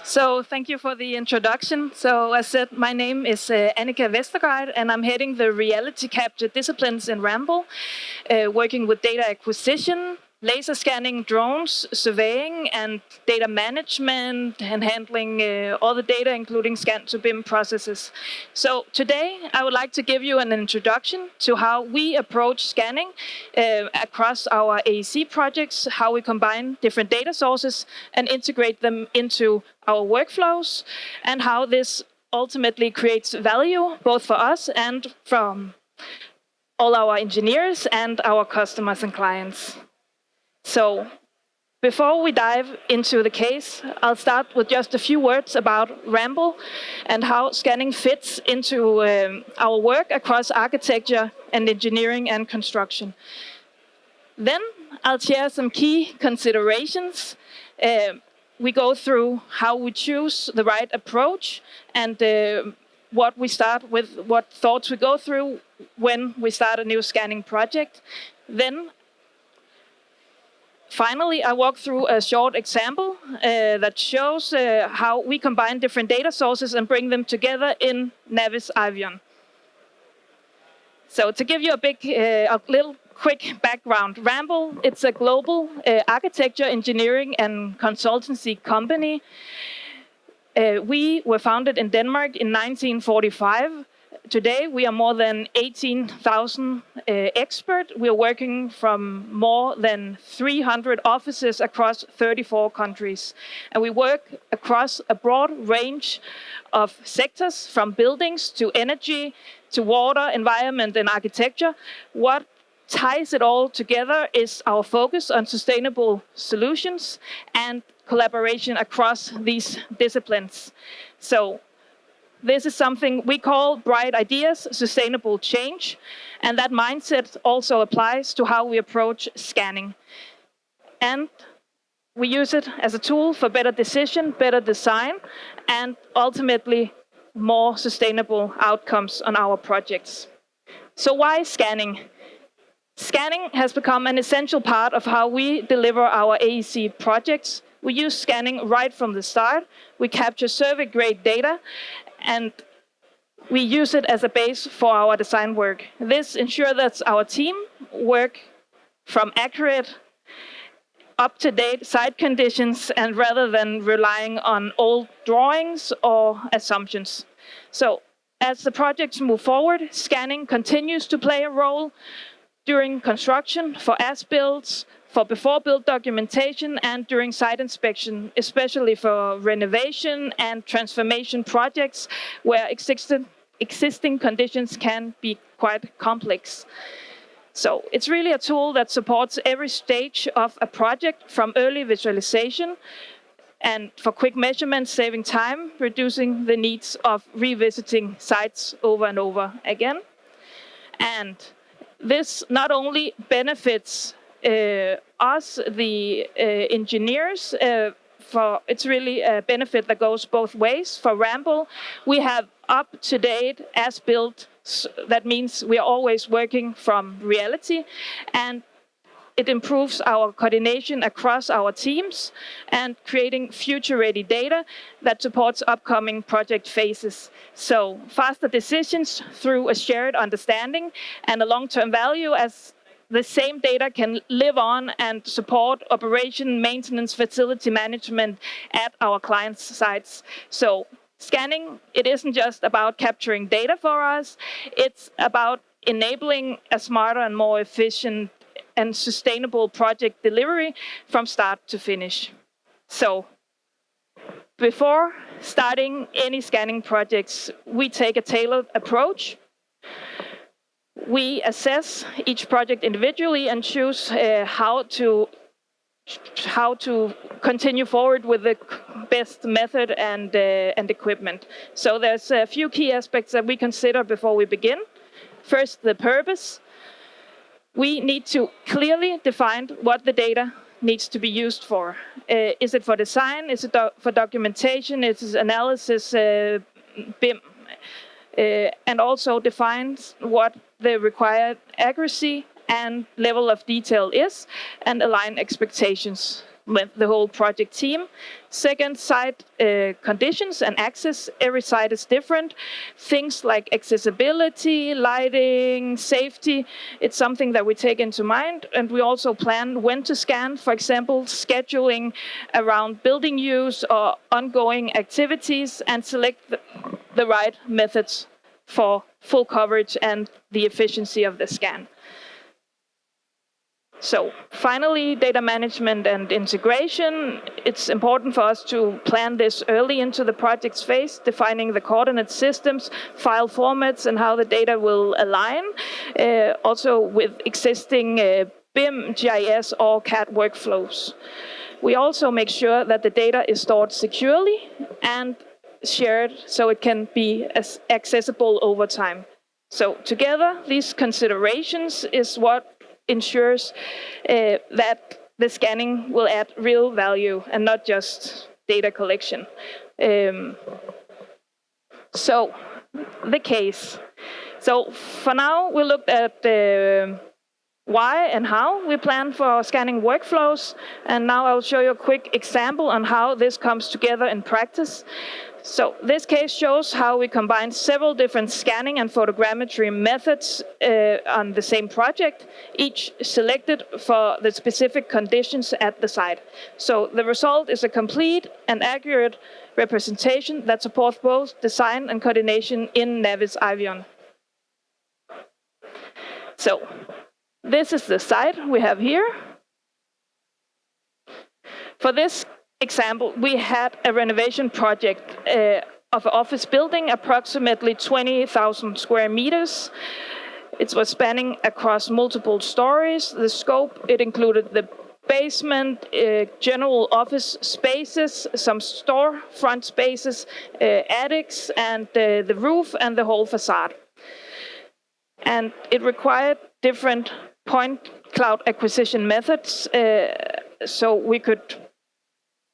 So thank you for the introduction. So as said, my name is Annika Vestergaard, and I'm heading the reality capture disciplines in Ramboll, working with data acquisition, laser scanning, drones, surveying, and data management, and handling all the data, including scan-to-BIM processes. So today, I would like to give you an introduction to how we approach scanning across our AEC projects, how we combine different data sources and integrate them into our workflows, and how this ultimately creates value both for us and from all our engineers and our customers and clients. So before we dive into the case, I'll start with just a few words about Ramboll and how scanning fits into our work across architecture and engineering and construction. Then I'll share some key considerations. We go through how we choose the right approach and what we start with, what thoughts we go through when we start a new scanning project. Then finally, I walk through a short example that shows how we combine different data sources and bring them together in NavVis IVION. So to give you a little quick background, Ramboll, it's a global architecture, engineering, and consultancy company. We were founded in Denmark in 1945. Today, we are more than 18,000 experts. We are working from more than 300 offices across 34 countries. And we work across a broad range of sectors, from buildings to energy, to water, environment, and architecture. What ties it all together is our focus on sustainable solutions and collaboration across these disciplines. So this is something we call bright ideas, sustainable change, and that mindset also applies to how we approach scanning. And we use it as a tool for better decision, better design, and ultimately more sustainable outcomes on our projects. So why scanning? Scanning has become an essential part of how we deliver our AEC projects. We use scanning right from the start. We capture survey-grade data, and we use it as a base for our design work. This ensures that our team work from accurate, up-to-date site conditions, and rather than relying on old drawings or assumptions. So as the projects move forward, scanning continues to play a role during construction, for as-builds, for before-build documentation, and during site inspection, especially for renovation and transformation projects where existing conditions can be quite complex. So it's really a tool that supports every stage of a project, from early visualization and for quick measurements, saving time, reducing the needs of revisiting sites over and over again. And this not only benefits us, the engineers, it's really a benefit that goes both ways. For Ramboll, we have up-to-date as-built. That means we are always working from reality, and it improves our coordination across our teams and creating future-ready data that supports upcoming project phases. So faster decisions through a shared understanding and a long-term value, as the same data can live on and support operation, maintenance, facility management at our clients' sites. So scanning, it isn't just about capturing data for us, it's about enabling a smarter and more efficient and sustainable project delivery from start to finish. So before starting any scanning projects, we take a tailored approach. We assess each project individually and choose how to continue forward with the best method and equipment. So there's a few key aspects that we consider before we begin. First, the purpose. We need to clearly define what the data needs to be used for. Is it for design? Is it for documentation? Is it analysis, BIM? And also defines what the required accuracy and level of detail is, and align expectations. with the whole project team. Second, site conditions and access. Every site is different. Things like accessibility, lighting, safety, it's something that we take into mind. And we also plan when to scan, for example, scheduling around building use or ongoing activities, and select the right methods for full coverage and the efficiency of the scan. So finally, data management and integration. It's important for us to plan this early into the project's phase, defining the coordinate systems, file formats, and how the data will align, also with existing BIM, GIS, or CAD workflows. We also make sure that the data is stored securely and shared so it can be accessible over time. So together, these considerations is what ensures that the scanning will add real value and not just data collection. So the case. So for now, we looked at why and how we plan for scanning workflows. And now I'll show you a quick example on how this comes together in practice. So this case shows how we combine several different scanning and photogrammetry methods on the same project, each selected for the specific conditions at the site. So the result is a complete and accurate representation that supports both design and coordination in NavVis IVION. So this is the site we have here. For this example, we had a renovation project of an office building, approximately 20,000 square meters. It was spanning across multiple stories. The scope, it included the basement, general office spaces, some storefront spaces, attics, and the roof and the whole facade. And it required different point cloud acquisition methods so we could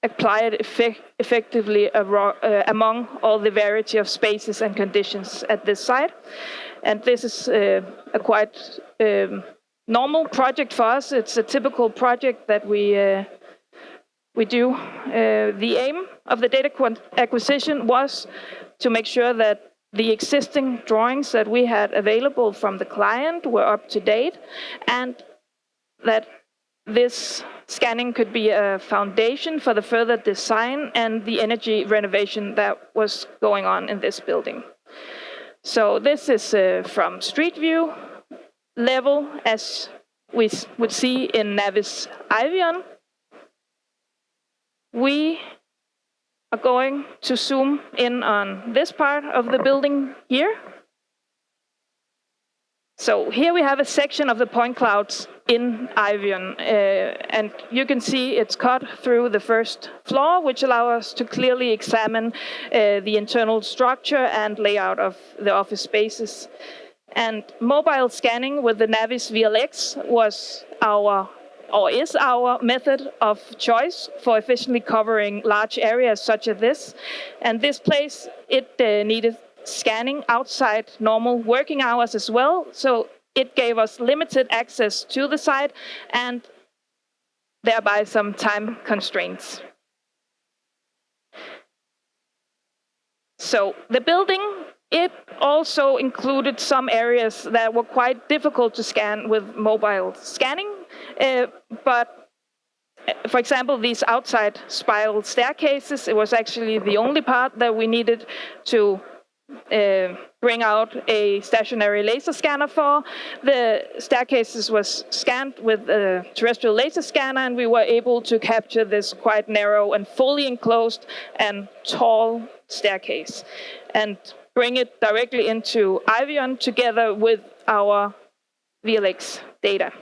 apply it effectively among all the variety of spaces and conditions at this site. And this is a quite normal project for us. It's a typical project that we do. The aim of the data acquisition was to make sure that the existing drawings that we had available from the client were up to date, and that this scanning could be a foundation for the further design and the energy renovation that was going on in this building. So this is from street view level, as we would see in NavVis IVION. We are going to zoom in on this part of the building here. So here we have a section of the point clouds in IVION, and you can see it's cut through the first floor, which allows us to clearly examine the internal structure and layout of the office spaces. And mobile scanning with the NavVis VLX was is our method of choice for efficiently covering large areas such as this. And this place, it needed scanning outside normal working hours as well, so it gave us limited access to the site and thereby some time constraints. So the building, it also included some areas that were quite difficult to scan with mobile scanning, but for example, these outside spiral staircases, it was actually the only part that we needed to bring out a stationary laser scanner for. The staircases was scanned with a terrestrial laser scanner, and we were able to capture this quite narrow and fully enclosed and tall staircase and bring it directly into IVION together with our VLX data.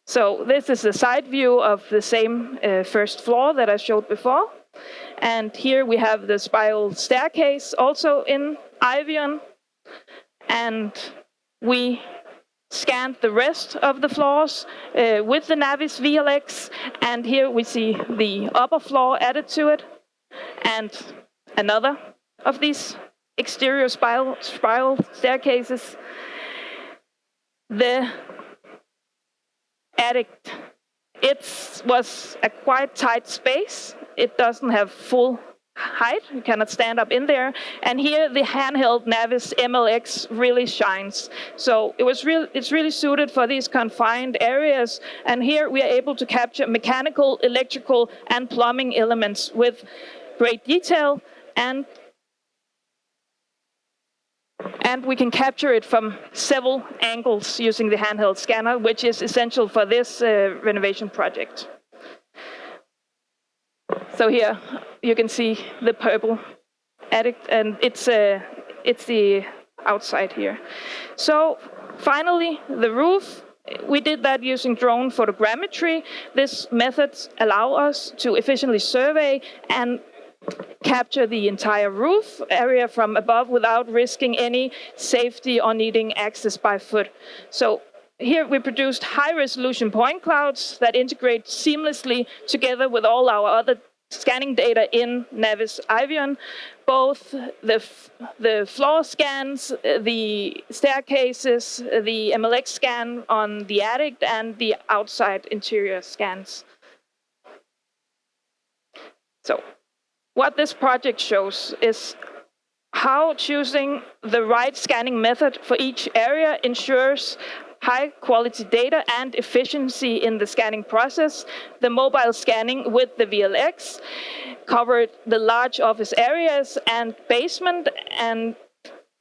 So this is the side view of the same first floor that I showed before. And here we have the spiral staircase also in IVION. And we scanned the rest of the floors with the NavVis VLX. And here we see the upper floor added to it. And another of these exterior spiral staircases. The attic It was a quite tight space. It doesn't have full height. You cannot stand up in there. And here the handheld NavVis MLX really shines. So it's really suited for these confined areas. And here we are able to capture mechanical, electrical, and plumbing elements with great detail, and we can capture it from several angles using the handheld scanner, which is essential for this renovation project. So here you can see the purple attic, and it's the outside here. So finally, the roof. We did that using drone photogrammetry. This method allows us to efficiently survey and capture the entire roof area from above without risking any safety or needing access by foot. So here we produced high-resolution point clouds that integrate seamlessly together with all our other scanning data in NavVis IVION, both the floor scans, the staircases, the MLX scan on the attic, and the outside interior scans. So what this project shows is how choosing the right scanning method for each area ensures high quality data and efficiency in the scanning process. The mobile scanning with the VLX covered the large office areas and basement and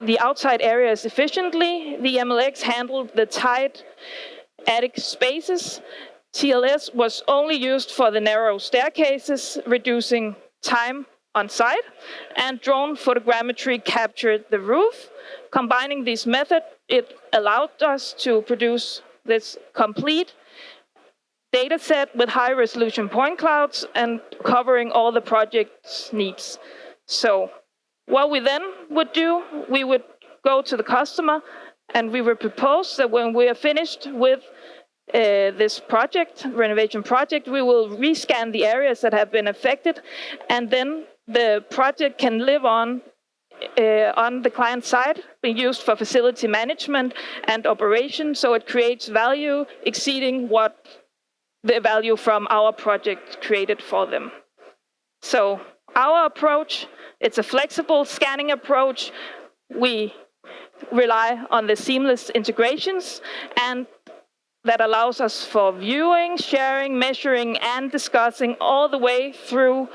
the outside areas efficiently. The MLX handled the tight attic spaces. TLS was only used for the narrow staircases, reducing time on site, and drone photogrammetry captured the roof. Combining these methods, it allowed us to produce this complete data set with high resolution point clouds and covering all the project's needs. So what we then would do, we would go to the customer and we would propose that when we are finished with this project, renovation project, we will rescan the areas that have been affected, and then the project can live on the client side, being used for facility management and operation, so it creates value exceeding what the value from our project created for them. So our approach, it's a flexible scanning approach. We rely on the seamless integrations, and that allows us for viewing, sharing, measuring, and discussing all the way through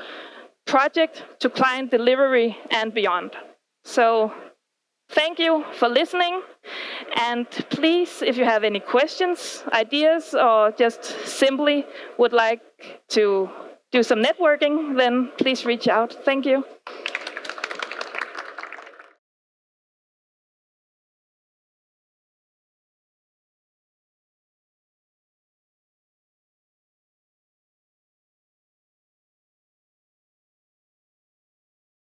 project to client delivery and beyond. So thank you for listening. And please, if you have any questions, ideas, or just simply would like to do some networking, then please reach out. Thank you.